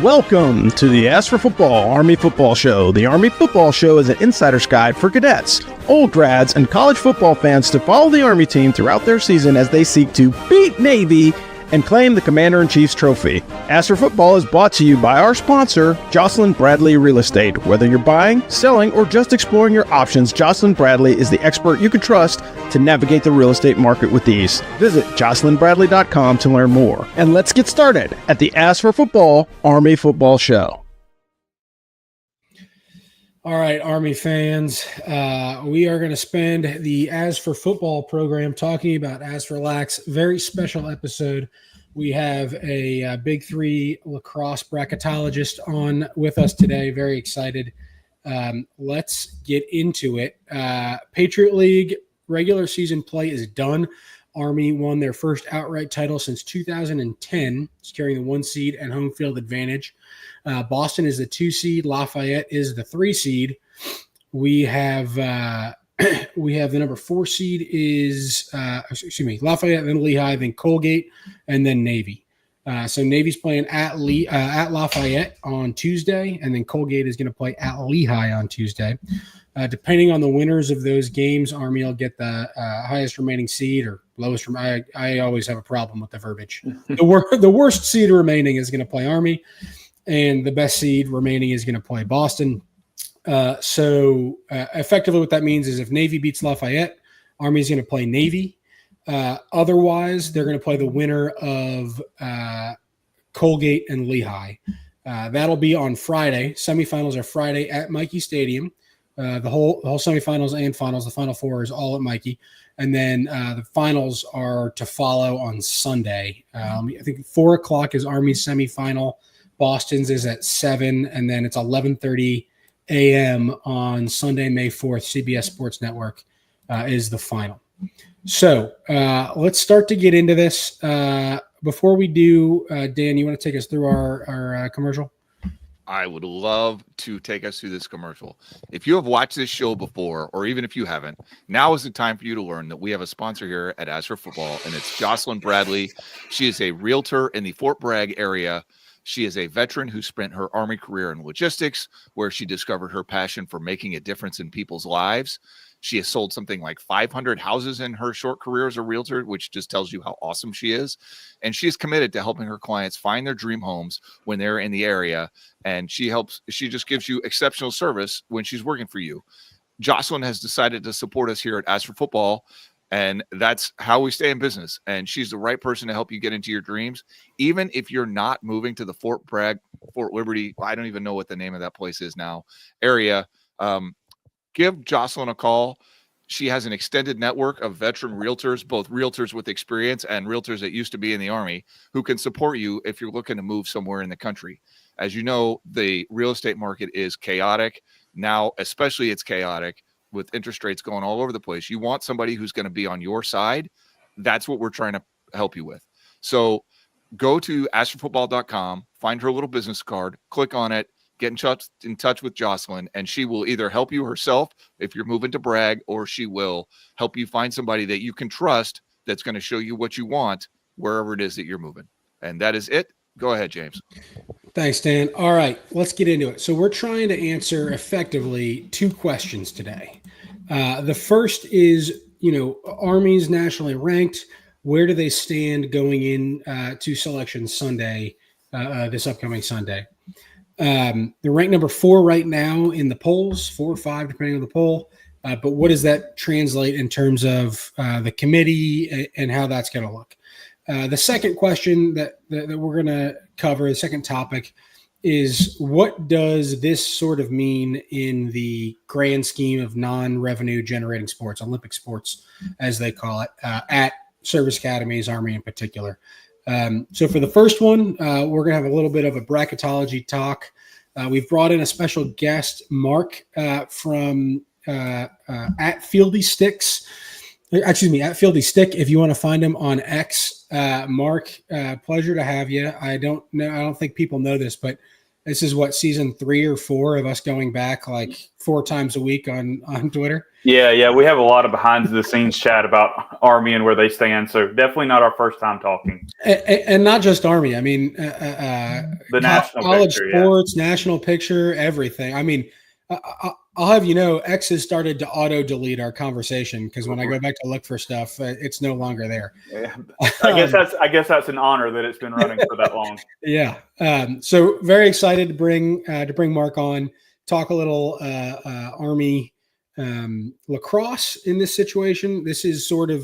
Welcome to the Ask for Football Army Football Show. The Army Football Show is an insider's guide for cadets, old grads, and college football fans to follow the Army team throughout their season as they seek to beat Navy and claim the Commander-in-Chief's trophy. Ask for Football is brought to you by our sponsor, Jocelyn Bradley Real Estate. Whether you're buying, selling, or just exploring your options, Jocelyn Bradley is the expert you can trust to navigate the real estate market with ease. Visit jocelynbradley.com to learn more. And let's get started at the Ask for Football Army Football Show. All right, Army fans, we are going to spend the As for Football program talking about As for Lax. Very special episode. We have a Big Three lacrosse bracketologist on with us today. Very excited. Let's get into it. Patriot League regular season play is done. Army won their first outright title since 2010, securing the 1 seed and home field advantage. Boston is the 2 seed. Lafayette is the 3 seed. We have the number 4 seed is Lafayette, then Lehigh, then Colgate, and then Navy. So Navy's playing at Lafayette on Tuesday, and then Colgate is going to play at Lehigh on Tuesday. Depending on the winners of those games, Army will get the highest remaining seed or lowest. I always have a problem with the verbiage. The worst seed remaining is going to play Army, and the best seed remaining is going to play Boston. So effectively what that means is if Navy beats Lafayette, Army is going to play Navy. Otherwise, they're going to play the winner of Colgate and Lehigh. That'll be on Friday. Semifinals are Friday at Mikey Stadium. The whole semifinals and finals, the Final Four is all at Mikey. And then the finals are to follow on Sunday. I think 4 o'clock is Army's semifinal. Boston's is at 7, and then it's 11:30 a.m. on Sunday, May 4th. CBS Sports Network is the final. So let's start to get into this. Before we do, Dan, you want to take us through our commercial? I would love to take us through this commercial. If you have watched this show before, or even if you haven't, now is the time for you to learn that we have a sponsor here at As for Football, and it's Jocelyn Bradley. She is a realtor in the Fort Bragg area. She is a veteran who spent her Army career in logistics, where she discovered her passion for making a difference in people's lives. She has sold something like 500 houses in her short career as a realtor, which just tells you how awesome she is. And she is committed to helping her clients find their dream homes when they're in the area. And she just gives you exceptional service when she's working for you. Jocelyn has decided to support us here at As for Football, and that's how we stay in business. And she's the right person to help you get into your dreams. Even if you're not moving to the Fort Bragg, Fort Liberty, I don't even know what the name of that place is now, area, give Jocelyn a call. She has an extended network of veteran realtors, both realtors with experience and realtors that used to be in the Army, who can support you if you're looking to move somewhere in the country. As you know, the real estate market is chaotic. Now, especially it's chaotic with interest rates going all over the place. You want somebody who's going to be on your side. That's what we're trying to help you with. So go to askforfootball.com, find her little business card, click on it, get in touch with Jocelyn, and she will either help you herself if you're moving to Bragg, or she will help you find somebody that you can trust that's going to show you what you want wherever it is that you're moving. And that is it. Go ahead, James. Thanks, Dan. All right, let's get into it. So we're trying to answer effectively 2 questions today. The first is, Army's nationally ranked. Where do they stand going in to Selection Sunday, this upcoming Sunday? They're ranked number 4 right now in the polls, 4 or 5, depending on the poll. But what does that translate in terms of the committee and how that's going to look? The second question that we're going to cover, the second topic, is what does this sort of mean in the grand scheme of non-revenue generating sports, Olympic sports, as they call it, at service academies, Army in particular. So for the first one, we're going to have a little bit of a bracketology talk. We've brought in a special guest, Mark, from at Fieldy Sticks. Excuse me, at Fieldy Stick, if you want to find him on X. Mark, pleasure to have you. I don't think people know this, but This is what, season 3 or 4 of us going back like 4 times a week on Twitter. Yeah. We have a lot of behind the scenes chat about Army and where they stand. So definitely not our first time talking. And not just Army. I mean, The national college picture, sports, national picture, everything. I mean, I'll have you know, X has started to auto delete our conversation because when I go back to look for stuff, it's no longer there. Yeah. I guess that's an honor that it's been running for that long. Yeah. So very excited to bring Mark on, talk a little Army lacrosse in this situation. This is sort of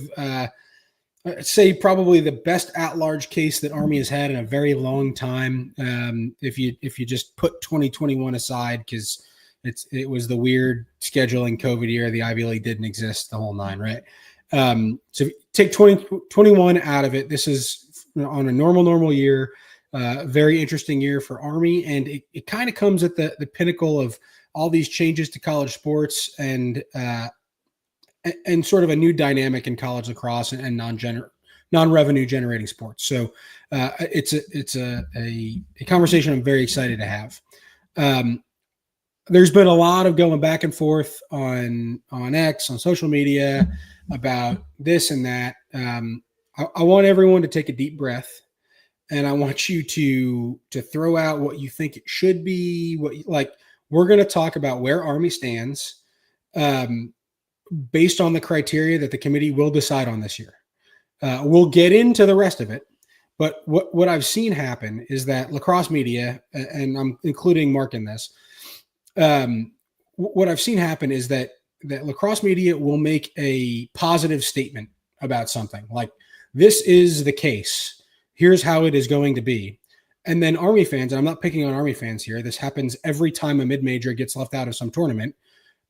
I'd say probably the best at-large case that Army has had in a very long time. If you just put 2021 aside, because it was the weird scheduling COVID year, the Ivy League didn't exist, the whole 9, right? So take 2021 out of it. This is on a normal year, very interesting year for Army, and it kind of comes at the pinnacle of all these changes to college sports and sort of a new dynamic in college lacrosse and non-revenue generating sports. So it's a conversation I'm very excited to have. There's been a lot of going back and forth on X, on social media about this and that. I want everyone to take a deep breath, and I want you to throw out what you think it should be. We're going to talk about where Army stands, based on the criteria that the committee will decide on this year. We'll get into the rest of it, but what I've seen happen is that lacrosse media, and I'm including Mark in this, what I've seen happen is that lacrosse media will make a positive statement about something, like, this is the case, here's how it is going to be. And then Army fans, and I'm not picking on Army fans here, this happens every time a mid-major gets left out of some tournament,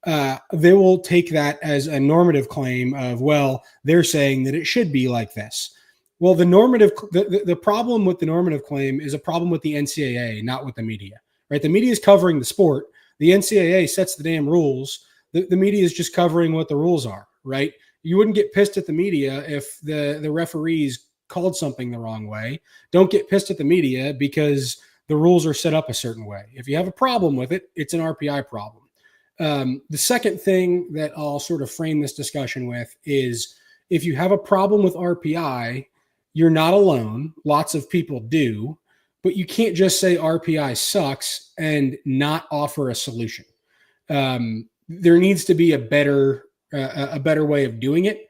they will take that as a normative claim of, well, they're saying that it should be like this. Well, the problem with the normative claim is a problem with the NCAA, not with the media, right? The media is covering the sport. The NCAA sets the damn rules. The media is just covering what the rules are, right? You wouldn't get pissed at the media if the referees called something the wrong way. Don't get pissed at the media because the rules are set up a certain way. If you have a problem with it, it's an RPI problem. The second thing that I'll sort of frame this discussion with is, if you have a problem with RPI, you're not alone. Lots of people do, but you can't just say RPI sucks and not offer a solution. There needs to be a better way of doing it.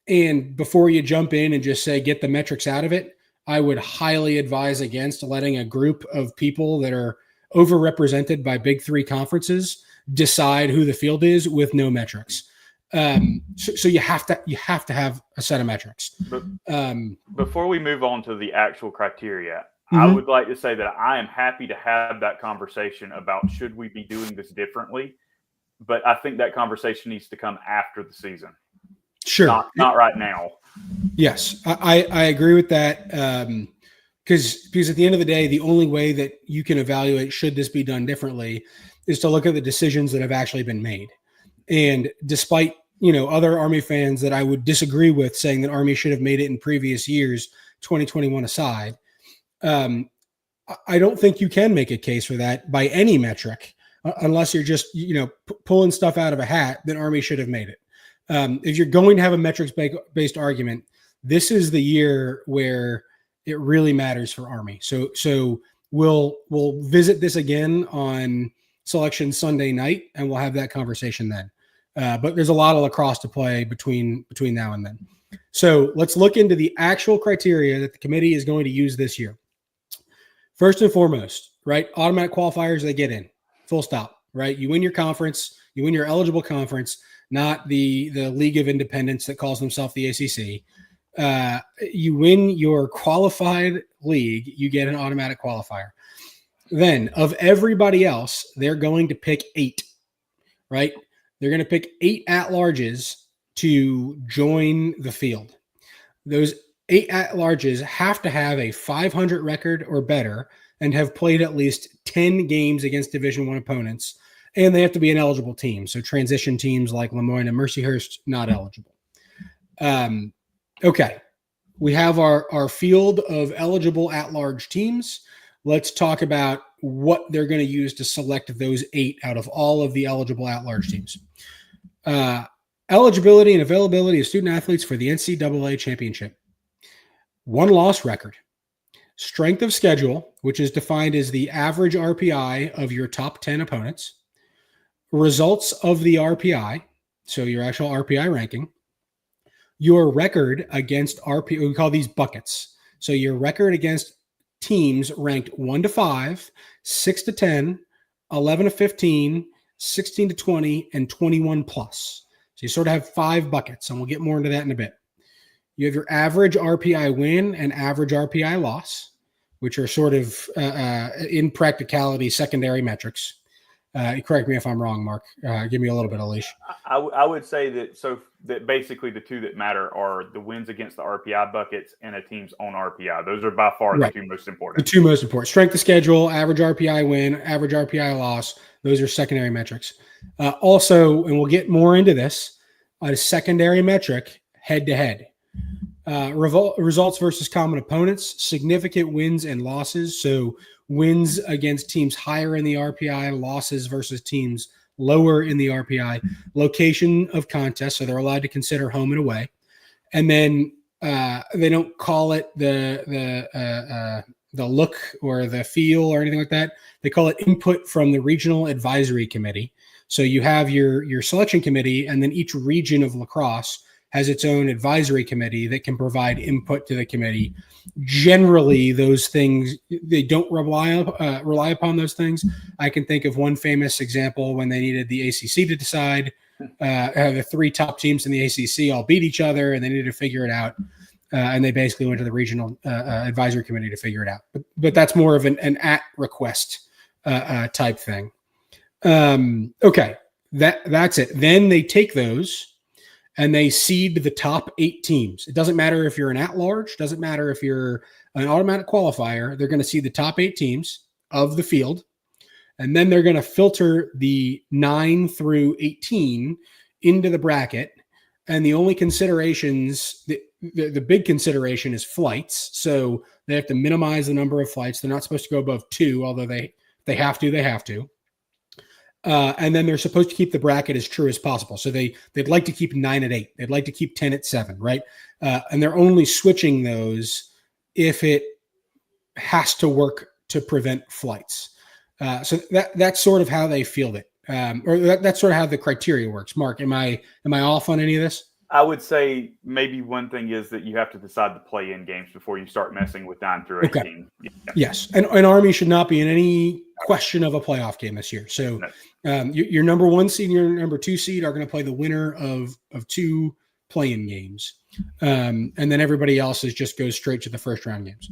And before you jump in and just say, get the metrics out of it, I would highly advise against letting a group of people that are overrepresented by Big 3 conferences decide who the field is with no metrics. So you have to have a set of metrics. Before we move on to the actual criteria, I would like to say that I am happy to have that conversation about, should we be doing this differently? But I think that conversation needs to come after the season. Sure. Not right now. Yes, I agree with that. Because at the end of the day, the only way that you can evaluate should this be done differently is to look at the decisions that have actually been made. And despite, other Army fans that I would disagree with saying that Army should have made it in previous years, 2021 aside, I don't think you can make a case for that by any metric, unless you're just, pulling stuff out of a hat. Then Army should have made it. If you're going to have a metrics-based argument, this is the year where it really matters for Army. So we'll visit this again on Selection Sunday night, and we'll have that conversation then. But there's a lot of lacrosse to play between now and then. So let's look into the actual criteria that the committee is going to use this year. First and foremost, right? Automatic qualifiers, they get in. Full stop, right? You win your conference, you win your eligible conference, not the League of Independents that calls themselves the ACC. You win your qualified league, you get an automatic qualifier. Then, of everybody else, they're going to pick 8, right? They're going to pick 8 at-larges to join the field. Those 8 at-larges have to have a 500 record or better and have played at least 10 games against Division I opponents, and they have to be an eligible team. So transition teams like Lemoyne and Mercyhurst, not eligible. Okay, we have our field of eligible at-large teams. Let's talk about what they're going to use to select those 8 out of all of the eligible at-large teams. Eligibility and availability of student athletes for the NCAA championship. 1-loss record. Strength of schedule, which is defined as the average RPI of your top 10 opponents. Results of the RPI, so your actual RPI ranking. Your record against RPI, we call these buckets. So your record against teams ranked 1 to 5, 6 to 10, 11 to 15, 16 to 20, and 21 plus. So you sort of have 5 buckets, and we'll get more into that in a bit. You have your average RPI win and average RPI loss, which are sort of, in practicality, secondary metrics. Correct me if I'm wrong, Mark. Give me a little bit of leash. I would say that basically the 2 that matter are the wins against the RPI buckets and a team's own RPI. Those are by far the 2 most important. The 2 most important. Strength of schedule, average RPI win, average RPI loss. Those are secondary metrics. Also, and we'll get more into this, a secondary metric, head-to-head. Results versus common opponents, significant wins and losses. So wins against teams higher in the RPI, losses versus teams lower in the RPI, location of contest. So they're allowed to consider home and away. And then they don't call it the look or the feel or anything like that. They call it input from the regional advisory committee. So you have your selection committee, and then each region of lacrosse has its own advisory committee that can provide input to the committee. Generally, those things, they don't rely upon those things. I can think of one famous example when they needed the ACC to decide. The 3 top teams in the ACC all beat each other, and they needed to figure it out. And they basically went to the regional advisory committee to figure it out. But that's more of an at request type thing. Okay, that's it. Then they take those and they seed the top 8 teams. It doesn't matter if you're an at-large, doesn't matter if you're an automatic qualifier. They're going to seed the top 8 teams of the field, and then they're going to filter the 9 through 18 into the bracket. And the only considerations, the big consideration is flights. So they have to minimize the number of flights. They're not supposed to go above 2, although they have to. And then they're supposed to keep the bracket as true as possible. So they'd like to keep 9 at 8. They'd like to keep 10 at 7, right? And they're only switching those if it has to work to prevent flights. So that's sort of how they field it. That's sort of how the criteria works. Mark, am I off on any of this? I would say maybe one thing is that you have to decide to play in games before you start messing with 9 through 18. Okay. Yeah. Yes. And Army should not be in any question of a playoff game this year. So your number 1 seed and your number 2 seed are going to play the winner of 2 play-in games. And then everybody else just goes straight to the first round games.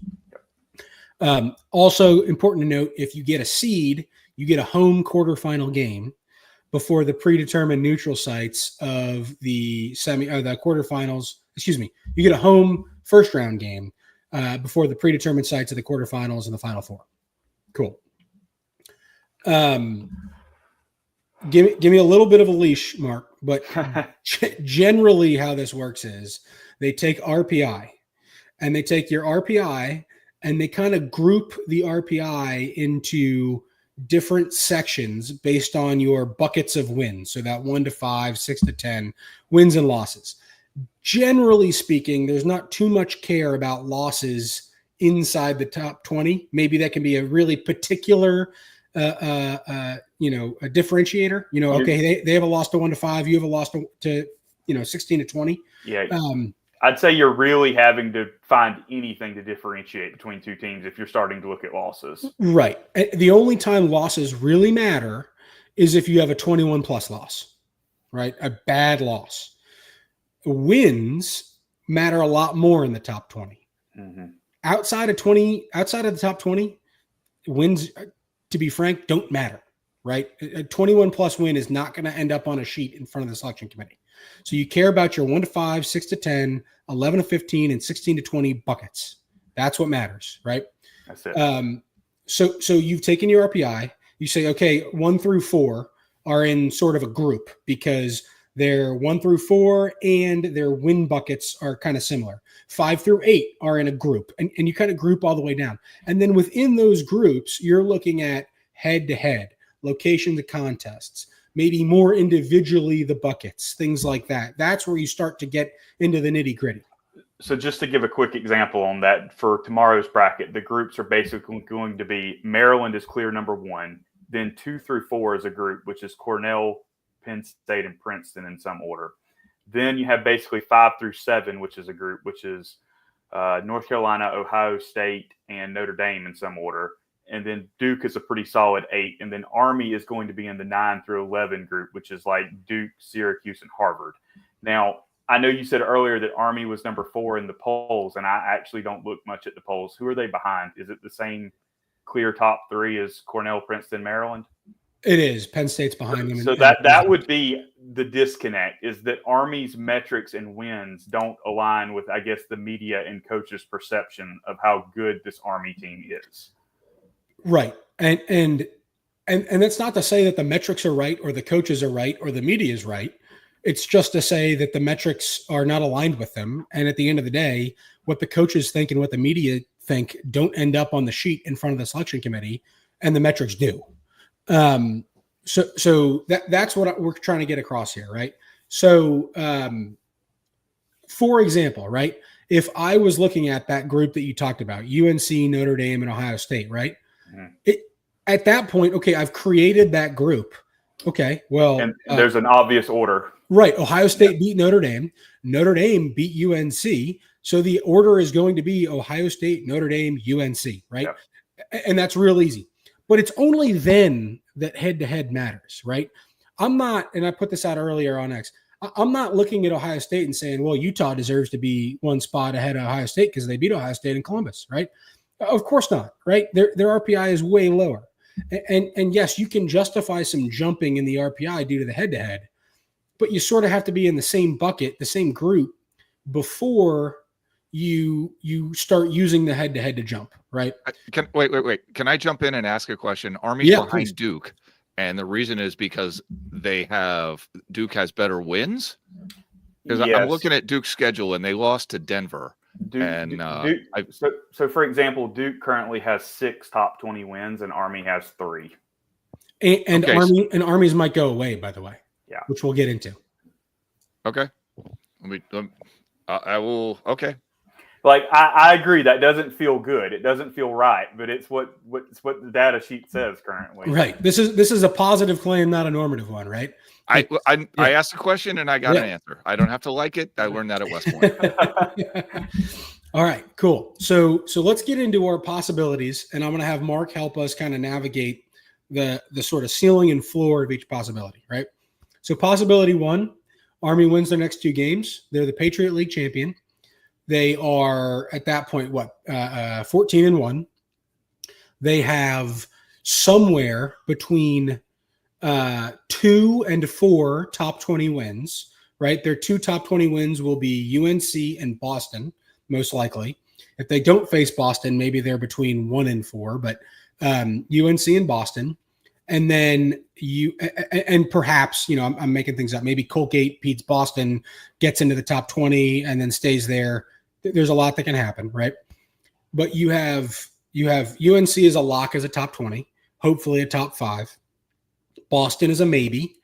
Also important to note, if you get a seed, you get a home quarterfinal game before the predetermined neutral sites of the the quarterfinals. Excuse me. You get a home first round game before the predetermined sites of the quarterfinals and the Final Four. Cool. Give me a little bit of a leash, Mark, but generally how this works is they take RPI, and they take your RPI and they kind of group the RPI into different sections based on your buckets of wins. So that 1 to 5, 6 to 10 wins and losses. Generally speaking, there's not too much care about losses inside the top 20. Maybe that can be a really particular, a differentiator. Okay, they have a loss to 1 to 5. You have a loss to 16 to 20. Yeah. I'd say you're really having to find anything to differentiate between 2 teams if you're starting to look at losses. Right. The only time losses really matter is if you have a 21 plus loss, right? A bad loss. Wins matter a lot more in the top 20. Mm-hmm. Outside of the top 20, wins, to be frank, don't matter, right? A 21 plus win is not going to end up on a sheet in front of the selection committee. So you care about your 1 to 5, 6 to 10, 11 to 15, and 16 to 20 buckets. That's what matters, right? That's it. So you've taken your RPI. You say, okay, 1 through 4 are in sort of a group because Their 1 through 4 and their win buckets are kind of similar. 5 through 8 are in a group, and you kind of group all the way down. And then within those groups, you're looking at head-to-head, location to contests, maybe more individually the buckets, things like that. That's where you start to get into the nitty-gritty. So just to give a quick example on that, for tomorrow's bracket, the groups are basically going to be Maryland is clear number 1, then 2 through 4 is a group, which is Cornell, Penn State, and Princeton in some order. Then you have basically 5 through 7, which is a group, which is North Carolina, Ohio State, and Notre Dame in some order. And then Duke is a pretty solid 8. And then Army is going to be in the 9 through 11 group, which is like Duke, Syracuse, and Harvard. Now, I know you said earlier that Army was number 4 in the polls, and I actually don't look much at the polls. Who are they behind? Is it the same clear top 3 as Cornell, Princeton, Maryland? It is. Penn State's behind them. So that would be the disconnect, is that Army's metrics and wins don't align with, I guess, the media and coaches' perception of how good this Army team is. Right. And that's not to say that the metrics are right or the coaches are right or the media is right. It's just to say that the metrics are not aligned with them. And at the end of the day, what the coaches think and what the media think don't end up on the sheet in front of the selection committee, and the metrics do. So that's what we're trying to get across here, right? So, for example, right, if I was looking at that group that you talked about, UNC, Notre Dame, and Ohio State, right? Mm-hmm. At that point, okay, I've created that group. Okay, well, and there's an obvious order. Right. Ohio State beat Notre Dame. Notre Dame beat UNC. So the order is going to be Ohio State, Notre Dame, UNC, right? Yep. And that's real easy. But it's only then that head-to-head matters, right? I'm not, and I put this out earlier on X, I'm not looking at Ohio State and saying, well, Utah deserves to be 1 spot ahead of Ohio State because they beat Ohio State in Columbus, right? Of course not, right? Their RPI is way lower. And yes, you can justify some jumping in the RPI due to the head-to-head, but you sort of have to be in the same bucket, the same group, before you start using the head-to-head to jump, right? Wait. Can I jump in and ask a question? Army's behind please. Duke, and the reason is because Duke has better wins? Because yes. I'm looking at Duke's schedule, and they lost to Denver. So for example, Duke currently has 6 top 20 wins, and Army has 3. And Army's might go away, by the way. Yeah, which we'll get into. Okay, I will. Okay, like I agree. That doesn't feel good. It doesn't feel right. But it's what the data sheet says currently. Right. This is a positive claim, not a normative one. Right. I asked a question and I got an answer. I don't have to like it. I learned that at West Point. All right. Cool. So let's get into our possibilities, and I'm going to have Mark help us kind of navigate the sort of ceiling and floor of each possibility. Right. So possibility 1, Army wins their next 2 games. They're the Patriot League champion. They are at that point, 14-1. They have somewhere between 2 and 4 top 20 wins, right? Their 2 top 20 wins will be UNC and Boston, most likely. If they don't face Boston, maybe they're between 1 and 4, but UNC and Boston. And then perhaps, I'm making things up. Maybe Colgate beats Boston, gets into the top 20, and then stays there. There's a lot that can happen, right? But you have UNC as a lock as a top 20, hopefully a top 5. Boston is a maybe.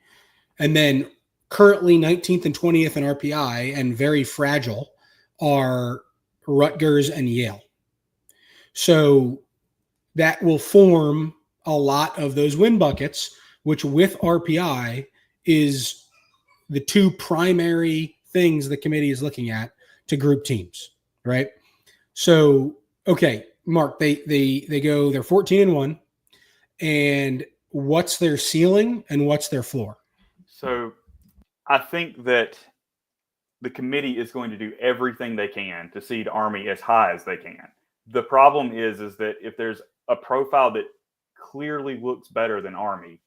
And then currently 19th and 20th in RPI and very fragile are Rutgers and Yale. So that will form a lot of those win buckets, which with RPI is the 2 primary things the committee is looking at to group teams, right? So, okay, Mark, they're 14-1, and what's their ceiling and what's their floor? So I think that the committee is going to do everything they can to seed Army as high as they can. The problem is that if there's a profile that clearly looks better than Army,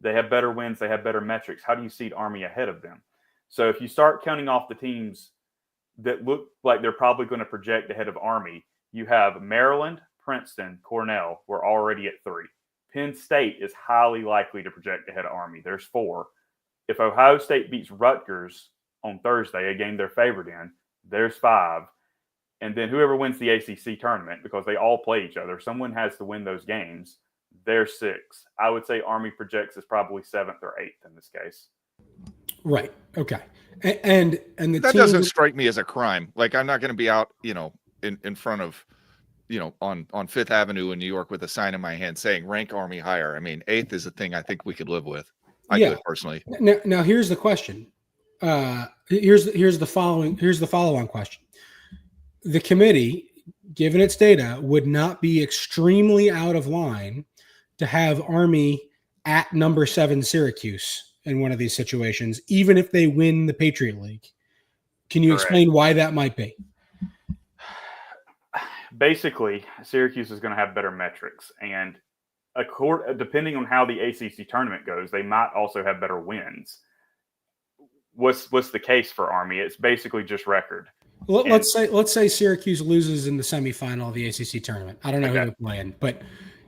they have better wins, they have better metrics, how do you seed Army ahead of them? So if you start counting off the teams that look like they're probably going to project ahead of Army, you have Maryland, Princeton, Cornell, we're already at 3. Penn State is highly likely to project ahead of Army. There's 4. If Ohio State beats Rutgers on Thursday, a game they're favored in, there's 5. And then whoever wins the ACC tournament, because they all play each other, someone has to win those games. There's 6. I would say Army projects as probably 7th or 8th in this case. Right. Okay. And the That team doesn't strike me as a crime. Like, I'm not going to be out, in front of, on Fifth Avenue in New York with a sign in my hand saying rank Army higher. I mean, 8th is a thing I think we could live with. I could personally. Now here's the question. Here's the follow-on question. The committee, given its data, would not be extremely out of line to have Army at number 7 Syracuse in one of these situations, even if they win the Patriot League. Can you explain why that might be? Basically, Syracuse is going to have better metrics, and depending on how the ACC tournament goes, they might also have better wins. What's the case for Army? It's basically just record. Let's say Syracuse loses in the semifinal of the ACC tournament. I don't know who they're playing, but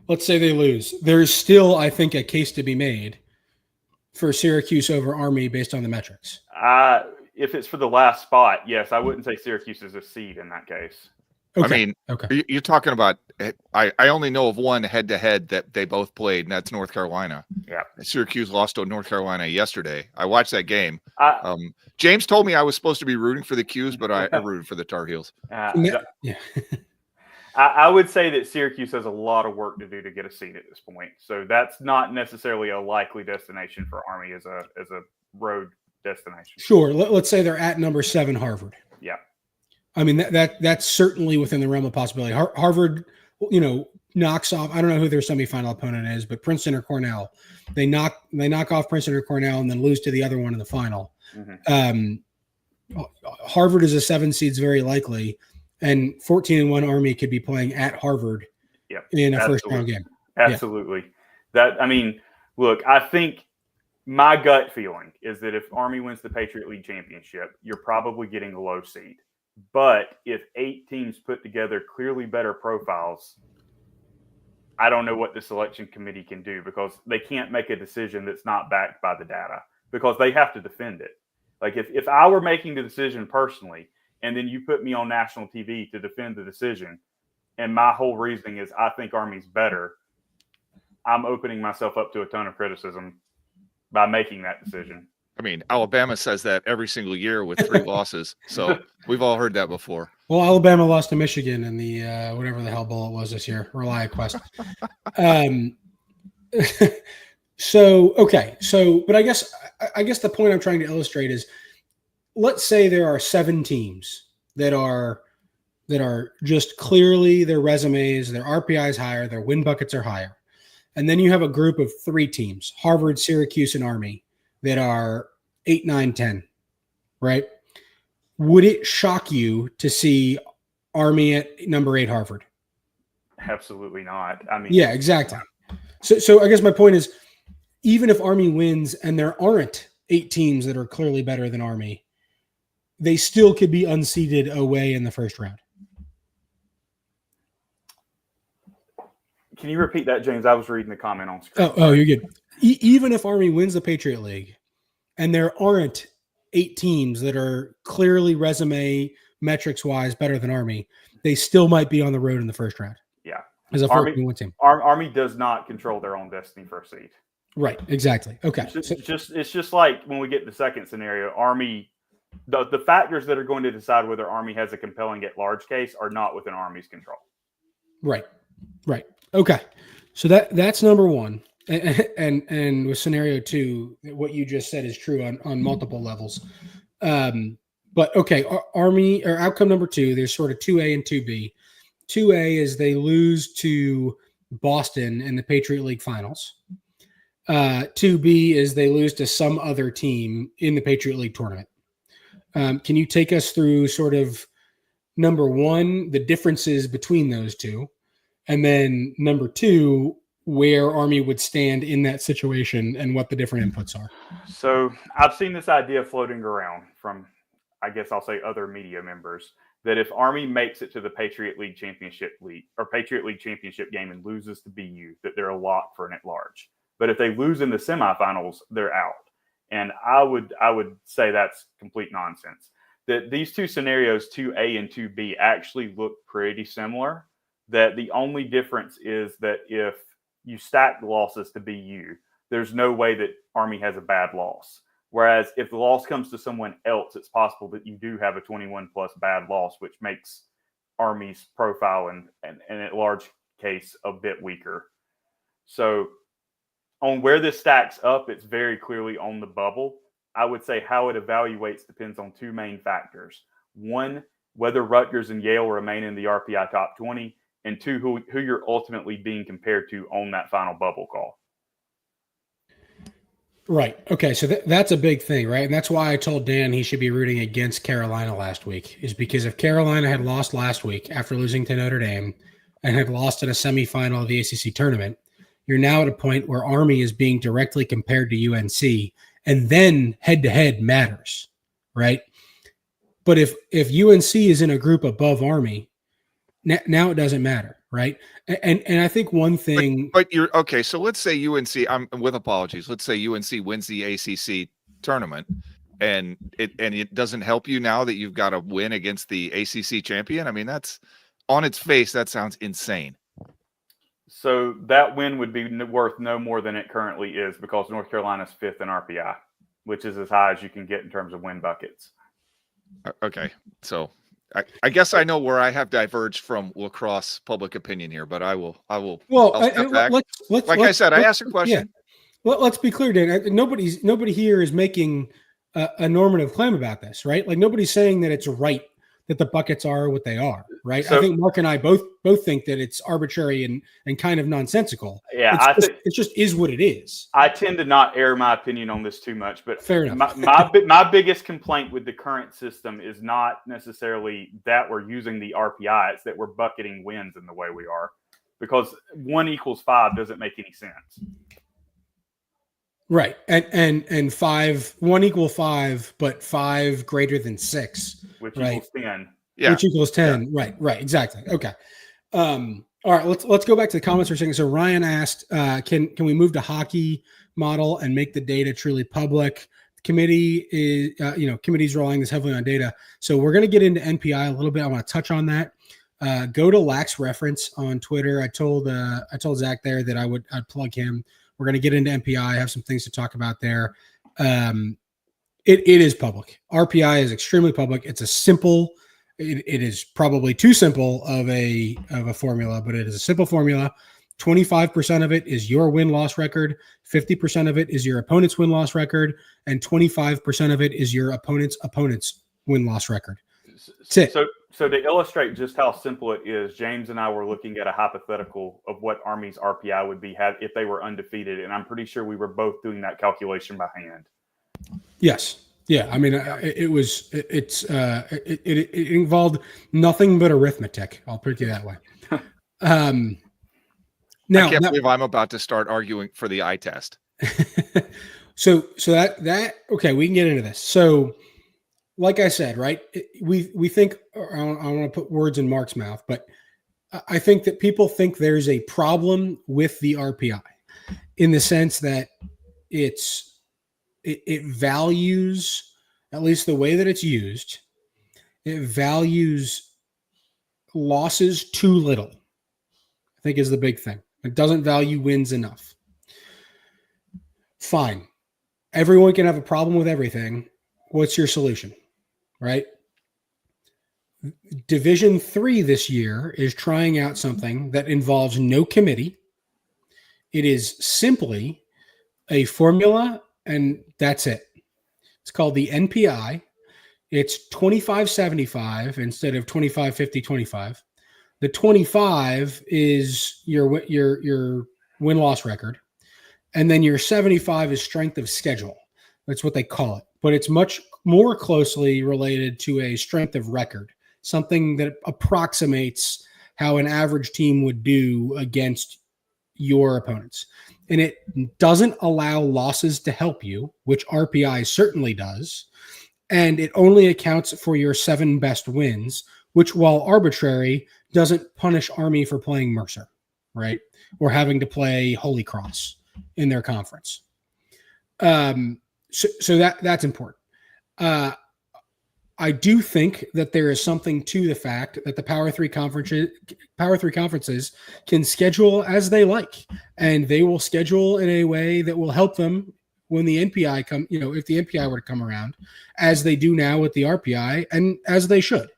let's say they lose. There's still, I think, a case to be made for Syracuse over Army based on the metrics. If it's for the last spot, yes, I wouldn't say Syracuse is a seed in that case. Okay. I mean, you're talking about, I only know of one head-to-head that they both played, and that's North Carolina. Yeah. Syracuse lost to North Carolina yesterday. I watched that game. James told me I was supposed to be rooting for the Qs, but I rooted for the Tar Heels. I would say that Syracuse has a lot of work to do to get a seat at this point. So that's not necessarily a likely destination for Army as a road destination. Sure. Let's say they're at number 7 Harvard. Yeah. I mean, that's certainly within the realm of possibility. Harvard, knocks off, I don't know who their semifinal opponent is, but Princeton or Cornell. They knock off Princeton or Cornell and then lose to the other one in the final. Mm-hmm. Harvard is a 7 seed's very likely, and 14-1 Army could be playing at Harvard in a first round game. Absolutely. Look, I think my gut feeling is that if Army wins the Patriot League championship, you're probably getting a low seed. But if 8 teams put together clearly better profiles, I don't know what the selection committee can do, because they can't make a decision that's not backed by the data, because they have to defend it. Like if I were making the decision personally, and then you put me on national TV to defend the decision, and my whole reasoning is I think Army's better, I'm opening myself up to a ton of criticism by making that decision. I mean, Alabama says that every single year with 3 losses. So we've all heard that before. Well, Alabama lost to Michigan in the whatever the hell bowl it was this year, ReliaQuest. But I guess the point I'm trying to illustrate is, let's say there are 7 teams that are just clearly their resumes, their RPI is higher, their win buckets are higher. And then you have a group of 3 teams, Harvard, Syracuse, and Army, that are 8, 9, 10, right? Would it shock you to see Army at number 8 Harvard? Absolutely not. I mean, yeah, exactly. So I guess my point is, even if Army wins and there aren't 8 teams that are clearly better than Army, they still could be unseeded away in the first round. Can you repeat that, James? I was reading the comment on screen. Oh, you're good. Even if Army wins the Patriot League and there aren't 8 teams that are clearly resume metrics wise better than Army, they still might be on the road in the first round. Yeah. As a 14-1 team. Army does not control their own destiny for a seed. Right. Exactly. Okay. It's just like when we get the second scenario, Army, the factors that are going to decide whether Army has a compelling at-large case are not within Army's control. Right. Okay. So that's number 1. And with scenario 2, what you just said is true on multiple levels. But okay, Army, or outcome number 2, there's sort of 2A and 2B. 2A is they lose to Boston in the Patriot League finals. 2B is they lose to some other team in the Patriot League tournament. Can you take us through sort of number 1, the differences between those two, and then number 2, where Army would stand in that situation and what the different inputs are? So I've seen this idea floating around from, I guess I'll say, other media members, that if Army makes it to the Patriot League championship game and loses to BU, that they're a lock for an at-large. But if they lose in the semifinals, they're out. And I would say that's complete nonsense. That these two scenarios, 2A and 2B, actually look pretty similar. That the only difference is that if you stack the losses to BU, there's no way that Army has a bad loss. Whereas if the loss comes to someone else, it's possible that you do have a 21-plus bad loss, which makes Army's profile and in a large case a bit weaker. So on where this stacks up, it's very clearly on the bubble. I would say how it evaluates depends on two main factors. One, whether Rutgers and Yale remain in the RPI top 20, and two, who you're ultimately being compared to on that final bubble call. Right. Okay. So that's a big thing, right? And that's why I told Dan he should be rooting against Carolina last week, is because if Carolina had lost last week after losing to Notre Dame and had lost in a semifinal of the ACC tournament, you're now at a point where Army is being directly compared to UNC, and then head-to-head matters, right? But if UNC is in a group above Army, now it doesn't matter, right? And I think one thing, but you're okay. So let's say UNC. I'm with apologies. Let's say UNC wins the ACC tournament, and it doesn't help you now that you've got a win against the ACC champion. I mean, that's on its face. That sounds insane. So that win would be worth no more than it currently is because North Carolina's 5th in RPI, which is as high as you can get in terms of win buckets. Okay, so. I guess I know where I have diverged from lacrosse public opinion here, but I will. Well, I'll step back. I said, I asked a question. Yeah. Let's be clear, Dan. Nobody here is making a normative claim about this, right? Like nobody's saying that it's right that the buckets are what they are, right? So, I think Mark and I both think that it's arbitrary and kind of nonsensical. Yeah, it just is what it is. I tend to not air my opinion on this too much, but fair enough. my biggest complaint with the current system is not necessarily that we're using the RPI; it's that we're bucketing wins in the way we are, because 1 = 5 doesn't make any sense. Right, and 1 = 5, but 5 greater than 6, which right? Equals 10. Yeah, which equals 10. Yeah. Right, exactly. Okay. All right, let's go back to the comments for a second. So Ryan asked, can we move to hockey model and make the data truly public? The committee is, committee's relying this heavily on data. So we're going to get into NPI a little bit. I want to touch on that. Go to Lax Reference on Twitter. I told Zach there that I'd plug him. We're going to get into NPI. I have some things to talk about there. It is public. RPI is extremely public. It's a simple. It is probably too simple of a formula, but it is a simple formula. 25% of it is your win-loss record, 50% of it is your opponent's win-loss record, and 25% of it is your opponent's win-loss record. That's it. So to illustrate just how simple it is, James and I were looking at a hypothetical of what Army's RPI would be if they were undefeated, and I'm pretty sure we were both doing that calculation by hand. Yes. Yeah. I mean, it involved nothing but arithmetic. I'll put it that way. Now, I can't believe I'm about to start arguing for the eye test. so that okay, we can get into this. So, like I said, right, we think, I don't want to put words in Mark's mouth, but I think that people think there's a problem with the RPI in the sense that it values, at least the way that it's used, it values losses too little, I think is the big thing. It doesn't value wins enough. Fine. Everyone can have a problem with everything. What's your solution? Right? Division III this year is trying out something that involves no committee. It is simply a formula, and that's it. It's called the NPI. It's 25-75 instead of 25-50-25. The 25 is your win-loss record, and then your 75 is strength of schedule. That's what they call it. But it's much more closely related to a strength of record, something that approximates how an average team would do against your opponents. And it doesn't allow losses to help you, which RPI certainly does. And it only accounts for your 7 best wins, which, while arbitrary, doesn't punish Army for playing Mercer, right? Or having to play Holy Cross in their conference. So that's important. I do think that there is something to the fact that the Power Three conferences can schedule as they like, and they will schedule in a way that will help them when the NPI come. If the NPI were to come around, as they do now with the RPI, and as they should.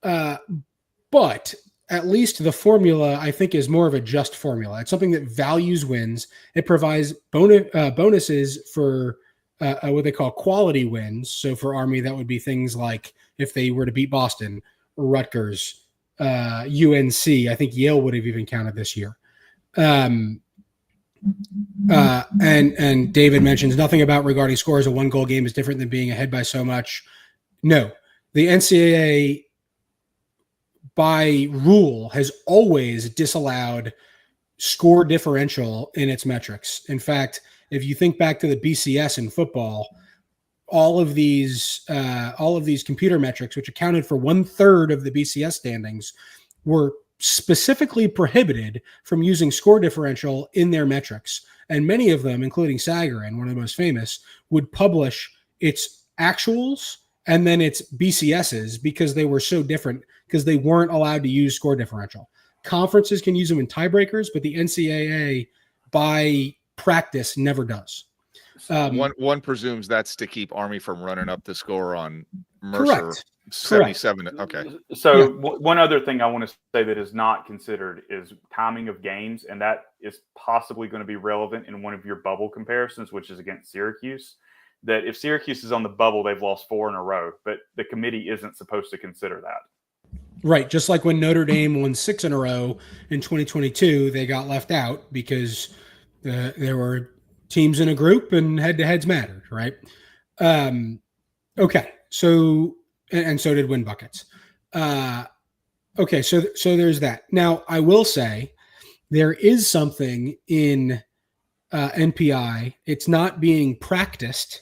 But at least the formula, I think, is more of a just formula. It's something that values wins. It provides bonuses for what they call quality wins. So for Army, that would be things like if they were to beat Boston, Rutgers, UNC. I think Yale would have even counted this year. And David mentions nothing about regarding scores. A 1-goal game is different than being ahead by so much. No, the NCAA by rule has always disallowed score differential in its metrics. In fact, if you think back to the BCS in football, all of these computer metrics, which accounted for 1/3 of the BCS standings, were specifically prohibited from using score differential in their metrics. And many of them, including Sagarin, one of the most famous, would publish its actuals and then its BCSs because they were so different, because they weren't allowed to use score differential. Conferences can use them in tiebreakers, but the NCAA by practice never does. One presumes that's to keep Army from running up the score on Mercer. Correct. 77. Okay. So one other thing I want to say that is not considered is timing of games, and that is possibly going to be relevant in one of your bubble comparisons, which is against Syracuse. That if Syracuse is on the bubble, they've lost 4 in a row, but the committee isn't supposed to consider that. Right. Just like when Notre Dame won 6 in a row in 2022, they got left out because there were teams in a group and head-to-heads mattered, right? Okay. So, and so did win buckets. Okay. So there's that. Now, I will say there is something in NPI. It's not being practiced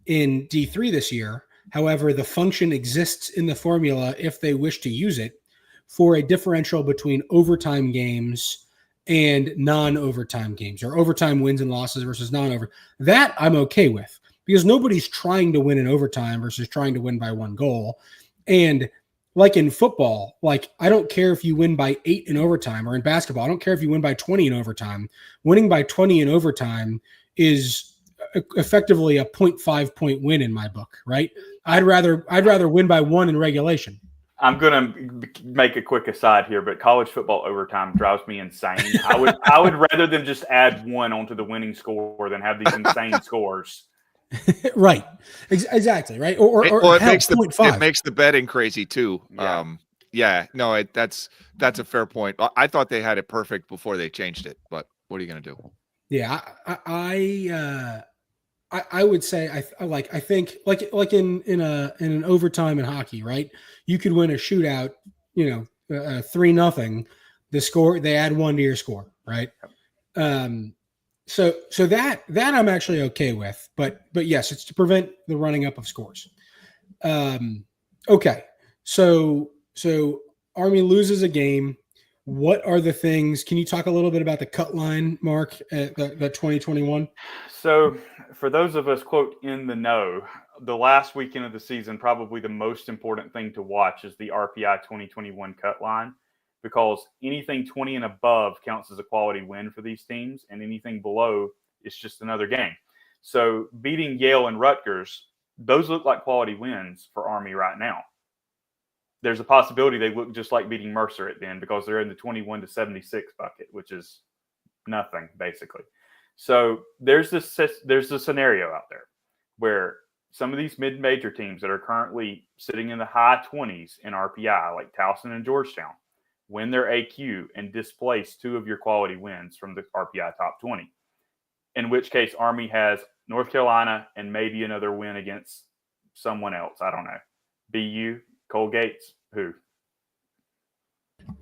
in D3 this year. However, the function exists in the formula if they wish to use it for a differential between overtime games and non-overtime games, or overtime wins and losses versus non-over. That I'm okay with, because nobody's trying to win in overtime versus trying to win by 1 goal. And like in football, like I don't care if you win by 8 in overtime, or in basketball, I don't care if you win by 20 in overtime. Winning by 20 in overtime is effectively a 0.5 point win in my book, right? I'd rather win by 1 in regulation. I'm going to make a quick aside here, but college football overtime drives me insane. I would rather them just add 1 onto the winning score than have these insane scores. Right. Exactly. Right. Or it makes the betting crazy too. Yeah. That's a fair point. I thought they had it perfect before they changed it, but what are you going to do? Yeah. I would say I think like in an overtime in hockey, right? You could win a shootout, 3-0. The score, they add 1 to your score, right? So that I'm actually okay with, but yes, it's to prevent the running up of scores. Okay, so Army loses a game. What are the things? Can you talk a little bit about the cut line, Mark, at the 2021? So for those of us, quote, in the know, the last weekend of the season, probably the most important thing to watch is the RPI 2021 cut line, because anything 20 and above counts as a quality win for these teams, and anything below is just another game. So beating Yale and Rutgers, those look like quality wins for Army right now. There's a possibility they look just like beating Mercer at the end because they're in the 21-76 bucket, which is nothing basically. So there's a scenario out there where some of these mid-major teams that are currently sitting in the high 20s in RPI, like Towson and Georgetown, win their AQ and displace 2 of your quality wins from the RPI top 20. In which case, Army has North Carolina and maybe another win against someone else. I don't know. BU, Colgate's, who?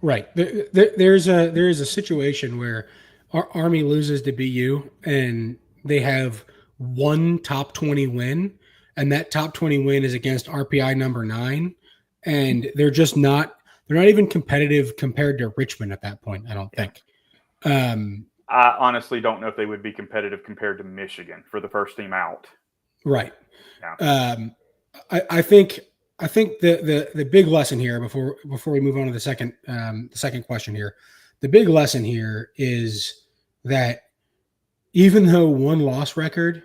Right. There is a situation where Army loses to BU and they have 1 top 20 win, and that top 20 win is against RPI number 9, and they're not even competitive compared to Richmond at that point, I don't think. I honestly don't know if they would be competitive compared to Michigan for the first team out. Right. Yeah. I think the big lesson here before we move on to the second question here, the big lesson here is that even though one loss record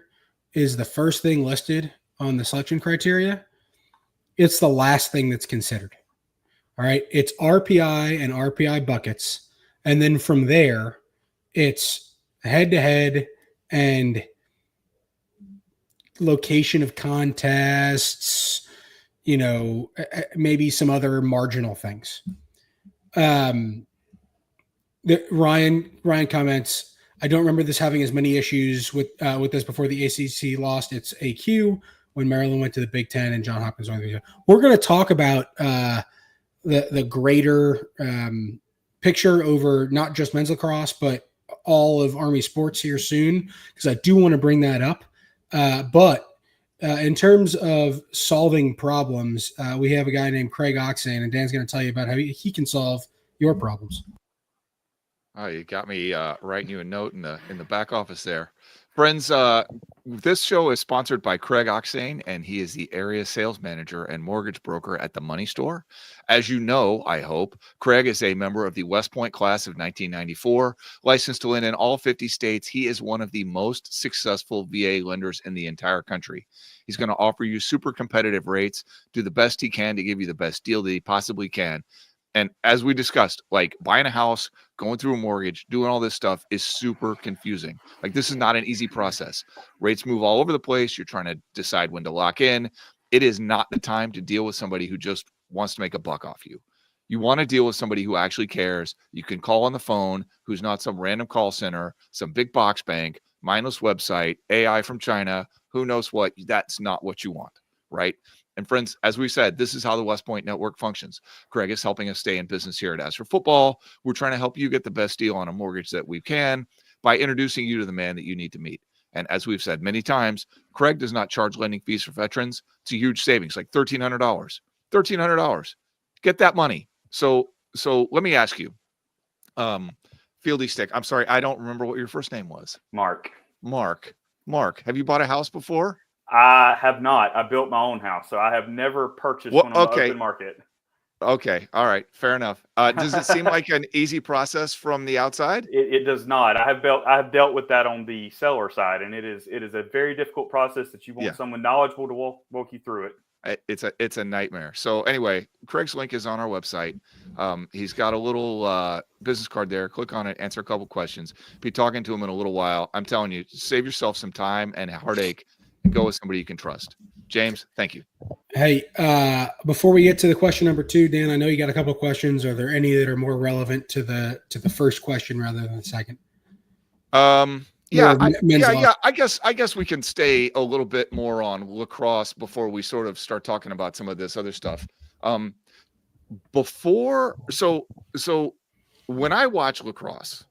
is the first thing listed on the selection criteria, it's the last thing that's considered. All right. It's RPI and RPI buckets. And then from there, it's head to head and location of contests, maybe some other marginal things. Ryan comments, I don't remember this having as many issues with this before the ACC lost its AQ when Maryland went to the Big Ten and John Hopkins went to the. We're going to talk about the greater picture over not just men's lacrosse, but all of Army sports here soon, because I do want to bring that up. But in terms of solving problems, we have a guy named Craig Oxane, and Dan's going to tell you about how he can solve your problems. Oh, you got me writing you a note in the back office there. Friends, this show is sponsored by Craig Oxane, and he is the area sales manager and mortgage broker at the Money Store. As you know, I hope, Craig is a member of the West Point class of 1994, licensed to lend in all 50 states. He is one of the most successful VA lenders in the entire country. He's going to offer you super competitive rates, do the best he can to give you the best deal that he possibly can. And as we discussed, like buying a house, going through a mortgage, doing all this stuff is super confusing. Like, this is not an easy process. Rates move all over the place. You're trying to decide when to lock in. It is not the time to deal with somebody who just wants to make a buck off you. You want to deal with somebody who actually cares. You can call on the phone, who's not some random call center, some big box bank, mindless website, AI from China, who knows what. That's not what you want, right? And friends, as we said, this is how the West Point Network functions. Craig is helping us stay in business here at As for Football. We're trying to help you get the best deal on a mortgage that we can by introducing you to the man that you need to meet. And as we've said many times, Craig does not charge lending fees for veterans. It's a huge savings, like $1,300. $1,300. Get that money. So let me ask you, Fieldy Stick, I'm sorry, I don't remember what your first name was. Mark, have you bought a house before? I have not. I built my own house, so I have never purchased one on the open market. Okay. All right. Fair enough. Does it seem like an easy process from the outside? It does not. I have dealt with that on the seller side, and it is a very difficult process that you want someone knowledgeable to walk you through it. It's a nightmare. So anyway, Craig's link is on our website. He's got a little business card there. Click on it, answer a couple questions. Be talking to him in a little while. I'm telling you, save yourself some time and heartache. Go with somebody you can trust. James, thank you. Hey, before we get to the question number 2, Dan, I know you got a couple of questions. Are there any that are more relevant to the first question rather than the second? I guess we can stay a little bit more on lacrosse before we sort of start talking about some of this other stuff. So when I watch lacrosse,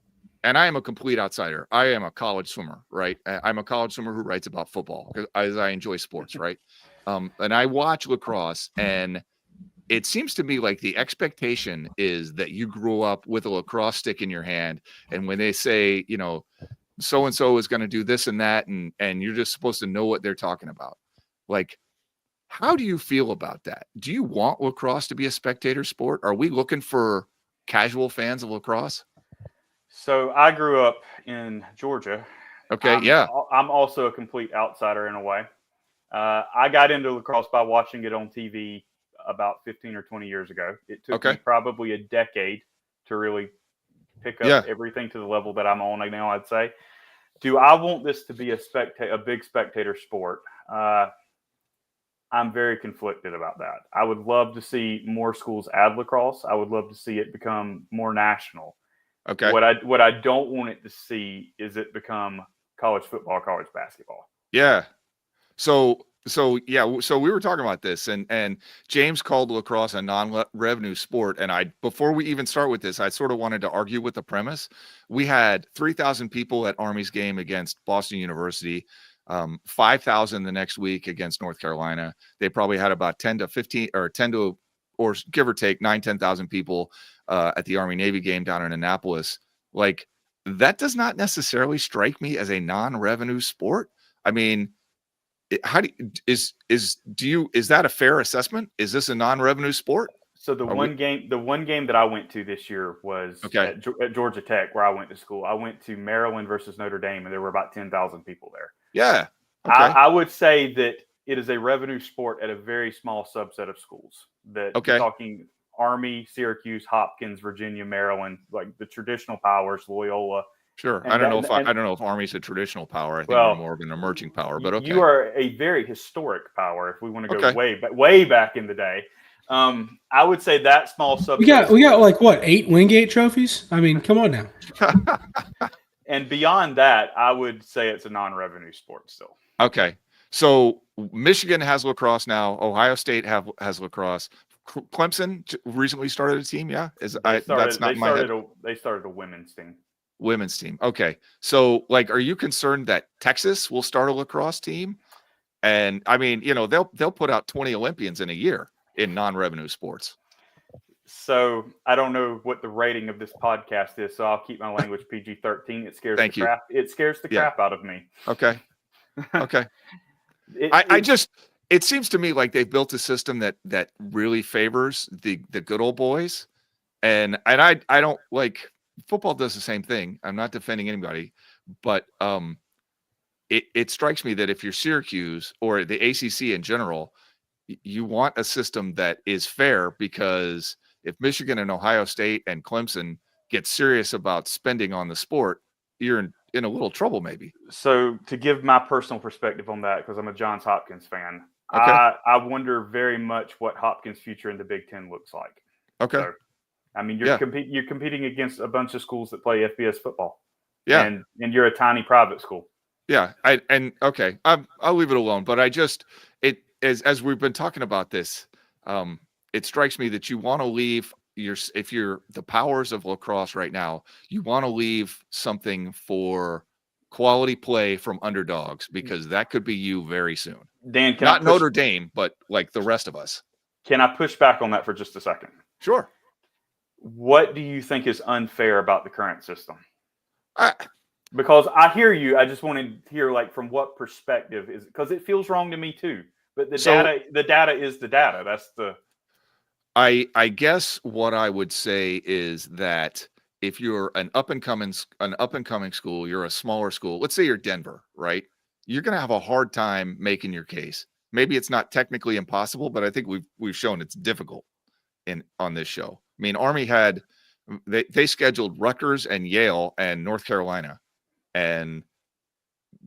and I am a complete outsider. I am a college swimmer, right? I'm a college swimmer who writes about football as I enjoy sports, right? And I watch lacrosse, and it seems to me like the expectation is that you grew up with a lacrosse stick in your hand. And when they say, so-and-so is going to do this and that, and you're just supposed to know what they're talking about. Like, how do you feel about that? Do you want lacrosse to be a spectator sport? Are we looking for casual fans of lacrosse? So I grew up in Georgia. Okay, I'm also a complete outsider in a way. I got into lacrosse by watching it on TV about 15 or 20 years ago. It took me probably a decade to really pick up everything to the level that I'm on now, I'd say. Do I want this to be a big spectator sport? I'm very conflicted about that. I would love to see more schools add lacrosse. I would love to see it become more national. Okay. What I don't want it to see is it become college football, college basketball. Yeah. So we were talking about this, and James called lacrosse a non-revenue sport. And before we even start with this, I sort of wanted to argue with the premise. We had 3,000 people at Army's game against Boston University, 5,000 the next week against North Carolina. They probably had about 10 to 15 or 10 to, or give or take 10,000 people at the Army Navy game down in Annapolis. Like, that does not necessarily strike me as a non-revenue sport. I mean, is that a fair assessment? Is this a non-revenue sport? So the one game that I went to this year was at Georgia Tech, where I went to school. I went to Maryland versus Notre Dame, and there were about 10,000 people there. Yeah. Okay. I would say that it is a revenue sport at a very small subset of schools. That you're talking Army, Syracuse, Hopkins, Virginia, Maryland, like the traditional powers, Loyola. Sure. I don't know if Army's a traditional power. I think we're more of an emerging power, but okay. You are a very historic power if we want to go way back in the day. I would say that small subset. We got like what, 8 Wingate trophies? I mean, come on now. And beyond that, I would say it's a non-revenue sport still. Okay. So Michigan has lacrosse now. Ohio State has lacrosse. Clemson recently started a team. Yeah. They started a women's team. Women's team. Okay. So are you concerned that Texas will start a lacrosse team? And I mean, they'll put out 20 Olympians in a year in non-revenue sports. So I don't know what the rating of this podcast is, so I'll keep my language PG-13. It scares the crap out of me. Okay. Okay. It seems to me like they've built a system that really favors the good old boys. And I don't like football does the same thing. I'm not defending anybody, but it strikes me that if you're Syracuse or the ACC in general, you want a system that is fair, because if Michigan and Ohio State and Clemson get serious about spending on the sport, you're in a little trouble maybe. So to give my personal perspective on that, because I'm a Johns Hopkins fan, I wonder very much what Hopkins' future in the Big Ten looks like. Okay. So, I mean, you're competing against a bunch of schools that play FBS football. Yeah. And you're a tiny private school. Yeah. I'll leave it alone. But as we've been talking about this, it strikes me that you want to leave if you're the powers of lacrosse right now, you want to leave something for quality play from underdogs, because that could be you very soon. Dan, not Notre Dame, but like the rest of us. Can I push back on that for just a second? Sure. What do you think is unfair about the current system? Because I hear you. I just want to hear from what perspective is, because it feels wrong to me too. But the data is the data. That's the. I guess what I would say is that if you're an up and coming school, you're a smaller school. Let's say you're Denver, right? You're going to have a hard time making your case. Maybe it's not technically impossible, but I think we've shown it's difficult on this show. I mean, Army had they scheduled Rutgers and Yale and North Carolina, and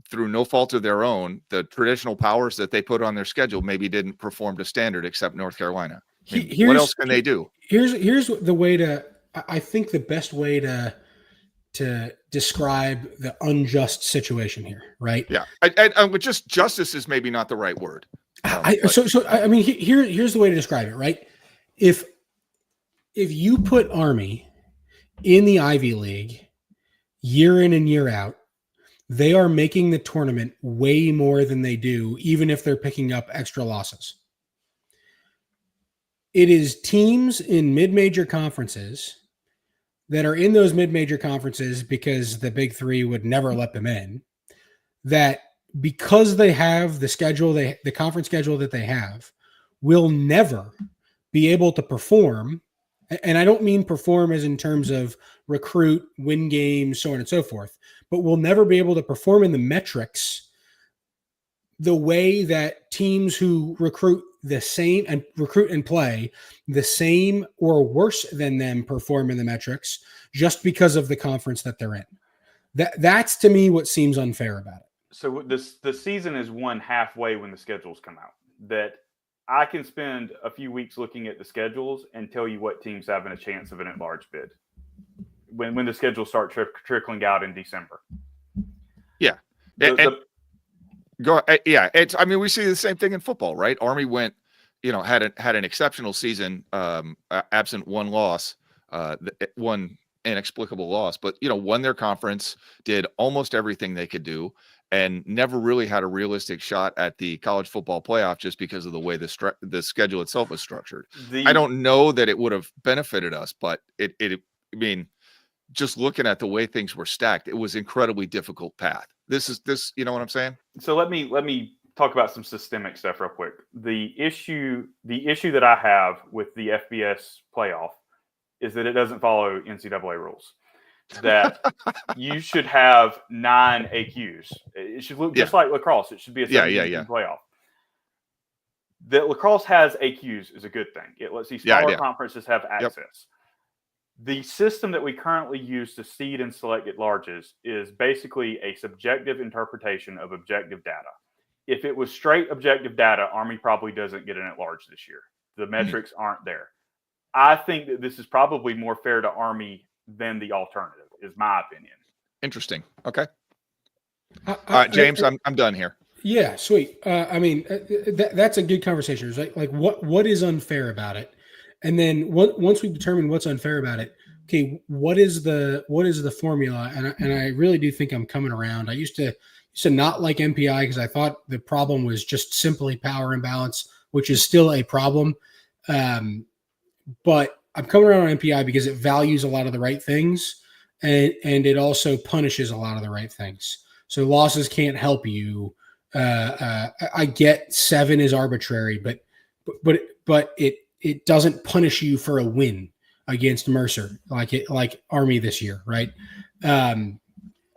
through no fault of their own, the traditional powers that they put on their schedule maybe didn't perform to standard, except North Carolina. I mean, what else can they do? Here's the way to. I think the best way to describe the unjust situation here, right? Yeah, I just justice is maybe not the right word. I mean, here's the way to describe it, right? If you put Army in the Ivy League year in and year out, they are making the tournament way more than they do, even if they're picking up extra losses. It is teams in mid-major conferences that are in those mid-major conferences because the Big Three would never let them in, that because they have the conference schedule that they have, will never be able to perform. And I don't mean perform as in terms of recruit, win games, so on and so forth, but will never be able to perform in the metrics the way that teams who recruit and play the same or worse than them perform in the metrics, just because of the conference that they're in. That's to me what seems unfair about it. So the season is won halfway when the schedules come out. That I can spend a few weeks looking at the schedules and tell you what teams having a chance of an at-large bid when the schedules start trickling out in December. Yeah. I mean, we see the same thing in football, right? Army went, had an exceptional season, absent one loss, one inexplicable loss, but won their conference, did almost everything they could do, and never really had a realistic shot at the college football playoff just because of the way the schedule itself was structured. I don't know that it would have benefited us, but just looking at the way things were stacked, it was incredibly difficult path. This, you know what I'm saying? So let me talk about some systemic stuff real quick. The issue that I have with the FBS playoff is that it doesn't follow NCAA rules. That you should have 9 AQs. It should look just like lacrosse. It should be a 7-team playoff. That lacrosse has AQs is a good thing. It lets these smaller conferences have access. The system that we currently use to seed and select at larges is basically a subjective interpretation of objective data. If it was straight objective data, Army probably doesn't get an at large this year. The metrics aren't there. I think that this is probably more fair to Army than the alternative, is my opinion. Interesting. Okay. All right, James, I'm done here. Yeah, sweet. I mean, that's a good conversation. Right? Like what is unfair about it? And then once we've determined what's unfair about it, okay, what is the formula? And I really do think I'm coming around. I used to not like MPI because I thought the problem was just simply power imbalance, which is still a problem. But I'm coming around on MPI because it values a lot of the right things, and it also punishes a lot of the right things. So losses can't help you. I get 7 is arbitrary, but it doesn't punish you for a win against Mercer like Army this year, right?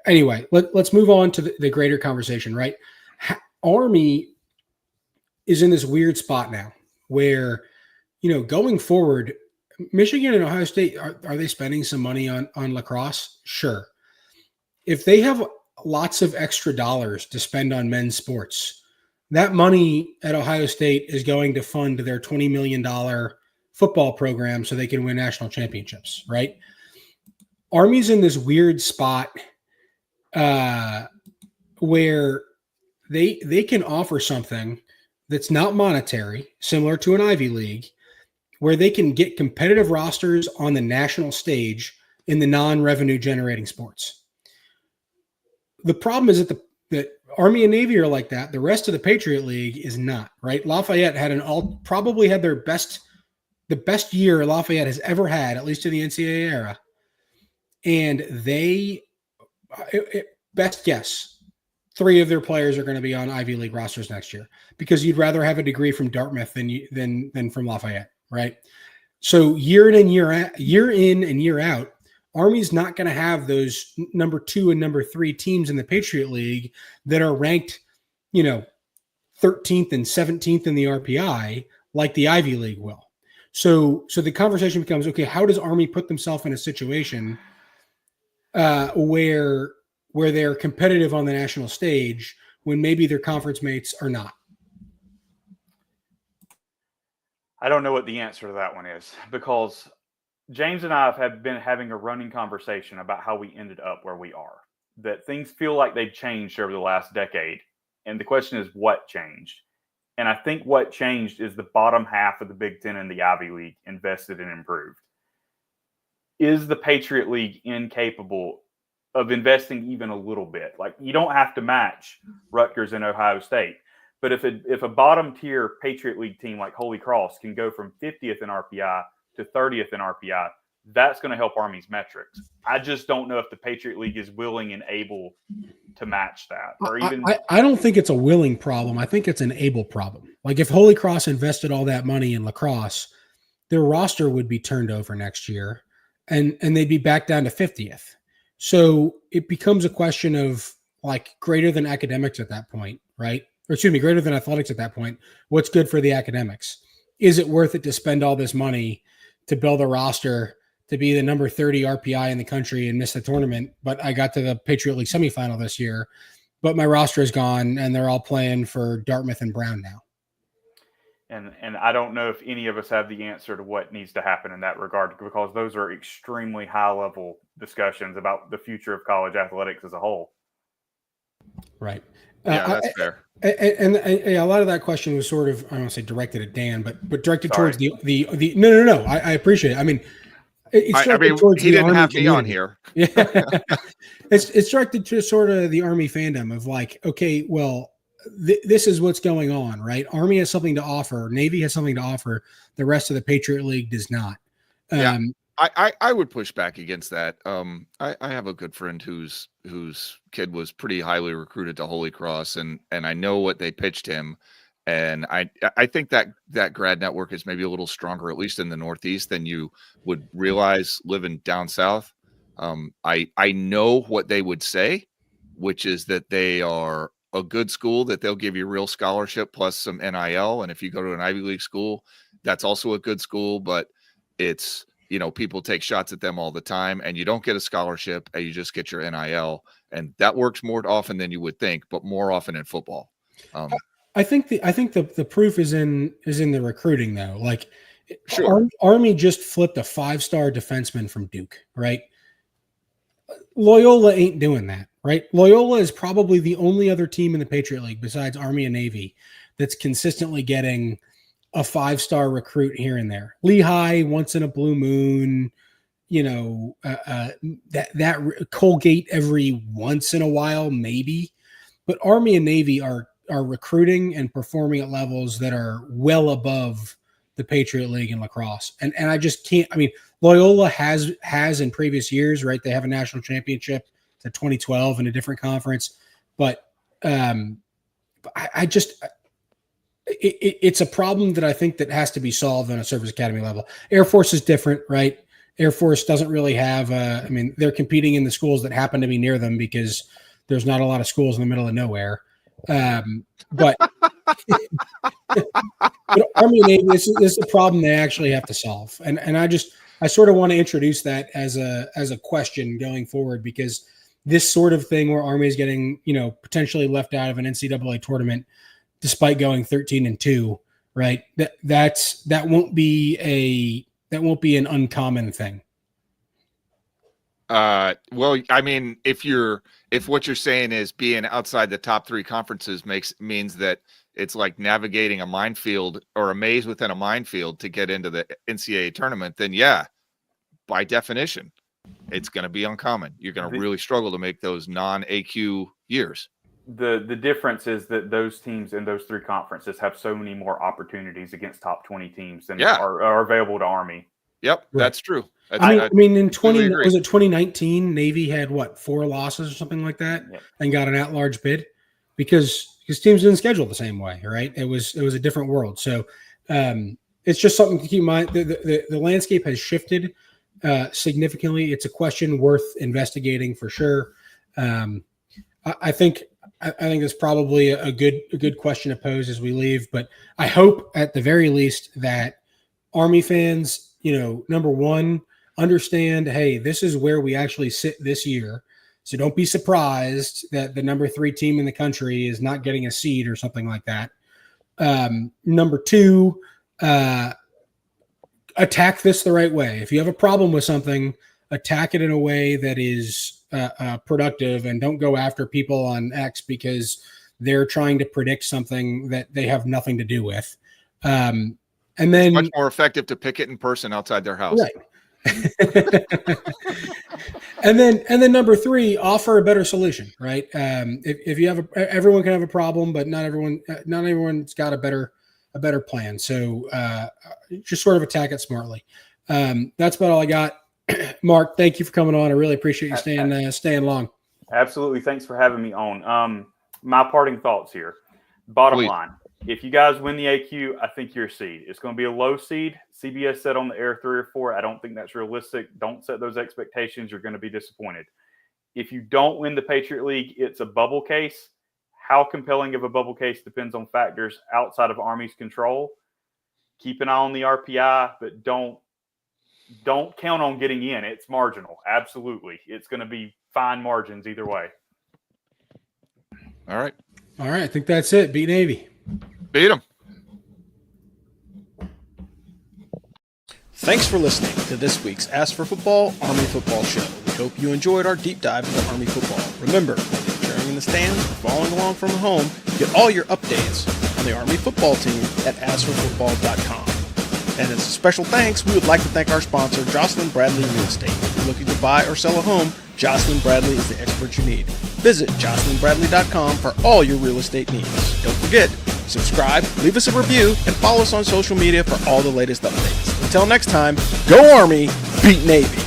Anyway, let's move on to the greater conversation, right? Army is in this weird spot now where, going forward, Michigan and Ohio State, are they spending some money on lacrosse? Sure. If they have lots of extra dollars to spend on men's sports, that money at Ohio State is going to fund their $20 million football program so they can win national championships, right? Army's in this weird spot where they can offer something that's not monetary, similar to an Ivy League, where they can get competitive rosters on the national stage in the non-revenue generating sports. The problem is that Army and Navy are like that. The rest of the Patriot League is not, right? Lafayette had probably had the best year Lafayette has ever had, at least in the NCAA era. And best guess, 3 of their players are going to be on Ivy League rosters next year because you'd rather have a degree from Dartmouth than from Lafayette, right? So year in and year out, Army's not going to have those number 2 and number 3 teams in the Patriot League that are ranked, 13th and 17th in the RPI like the Ivy League will. So the conversation becomes, okay, how does Army put themselves in a situation where they're competitive on the national stage when maybe their conference mates are not? I don't know what the answer to that one is, because James and I have been having a running conversation about how we ended up where we are, that things feel like they've changed over the last decade. And the question is, what changed? And I think what changed is the bottom half of the Big Ten and the Ivy League invested and improved. Is the Patriot League incapable of investing even a little bit? Like, you don't have to match Rutgers and Ohio State. But if a bottom tier Patriot League team like Holy Cross can go from 50th in RPI to 30th in RPI, that's going to help Army's metrics. I just don't know if the Patriot League is willing and able to match that. Or even I don't think it's a willing problem. I think it's an able problem. Like, if Holy Cross invested all that money in lacrosse, their roster would be turned over next year and they'd be back down to 50th. So it becomes a question of, like, greater than academics at that point, right? Or excuse me, greater than athletics at that point. What's good for the academics? Is it worth it to spend all this money to build a roster to be the number 30 RPI in the country and miss the tournament? But I got to the Patriot League semifinal this year, but my roster is gone and they're all playing for Dartmouth and Brown now. And I don't know if any of us have the answer to what needs to happen in that regard, because those are extremely high-level discussions about the future of college athletics as a whole. Right. Yeah, that's fair. And a lot of that question was sort of, I don't want to say directed at Dan, but directed towards the no. I appreciate it. I mean, it's directed towards he the didn't Army have me community. on here. Yeah. It's directed to sort of the Army fandom of, like, okay, well, this is what's going on, right? Army has something to offer. Navy has something to offer. The rest of the Patriot League does not. Yeah. I would push back against that. I have a good friend whose kid was pretty highly recruited to Holy Cross, and I know what they pitched him, and I think that grad network is maybe a little stronger, at least in the Northeast, than you would realize living down south. I know what they would say, which is that they are a good school, that they'll give you real scholarship plus some NIL, and if you go to an Ivy League school, that's also a good school, but it's people take shots at them all the time, and you don't get a scholarship, and you just get your NIL, and that works more often than you would think, but more often in football. I think the proof is in the recruiting though. Like, sure, Army just flipped a 5-star defenseman from Duke, right? Loyola ain't doing that, right? Loyola is probably the only other team in the Patriot League besides Army and Navy that's consistently getting a 5-star recruit here and there. Lehigh once in a blue moon, that Colgate every once in a while, maybe. But Army and Navy are recruiting and performing at levels that are well above the Patriot League in lacrosse. And I just can't. I mean, Loyola has in previous years, right? They have a national championship to 2012 in a different conference, but it's a problem that I think that has to be solved on a service academy level. Air Force is different, right? Air Force doesn't really have they're competing in the schools that happen to be near them because there's not a lot of schools in the middle of nowhere. But Army and Navy, this is a problem they actually have to solve. And I sort of want to introduce that as a question going forward, because this sort of thing where Army is getting, potentially left out of an NCAA tournament despite going 13-2, right? That won't be an uncommon thing. Well, I mean, if what you're saying is being outside the top 3 conferences means that it's like navigating a minefield or a maze within a minefield to get into the NCAA tournament, then yeah, by definition, it's going to be uncommon. You're going to really struggle to make those non-AQ years. The difference is that those teams in those 3 conferences have so many more opportunities against top 20 teams than are available to Army. Yep, right. That's true. I mean, in 2019, Navy had 4 losses or something like that, and got an at-large bid because teams didn't schedule the same way, right? It was a different world. So it's just something to keep in mind. The landscape has shifted significantly. It's a question worth investigating for sure. I think it's probably a good question to pose as we leave, but I hope at the very least that Army fans, number one, understand, hey, this is where we actually sit this year. So don't be surprised that the number 3 team in the country is not getting a seed or something like that. Number 2, attack this the right way. If you have a problem with something, attack it in a way that is productive, and don't go after people on X because they're trying to predict something that they have nothing to do with. And then it's much more effective to pick it in person outside their house. Right. and then number 3, offer a better solution, right? If you have everyone can have a problem, but not everyone's got a better plan. So just sort of attack it smartly. That's about all I got. Mark, thank you for coming on. I really appreciate you staying long. Absolutely. Thanks for having me on. My parting thoughts here. Bottom line, if you guys win the AQ, I think you're a seed. It's going to be a low seed. CBS said on the air 3 or 4. I don't think that's realistic. Don't set those expectations. You're going to be disappointed. If you don't win the Patriot League, it's a bubble case. How compelling of a bubble case depends on factors outside of Army's control. Keep an eye on the RPI, but don't count on getting in. It's marginal. Absolutely. It's going to be fine margins either way. All right. I think that's it. Beat Navy. Beat them. Thanks for listening to this week's Ask for Football Army Football Show. We hope you enjoyed our deep dive into Army football. Remember, whether you're cheering in the stands or following along from home, get all your updates on the Army football team at AskForFootball.com. And as a special thanks, we would like to thank our sponsor, Jocelyn Bradley Real Estate. If you're looking to buy or sell a home, Jocelyn Bradley is the expert you need. Visit JocelynBradley.com for all your real estate needs. Don't forget, subscribe, leave us a review, and follow us on social media for all the latest updates. Until next time, go Army! beat Navy.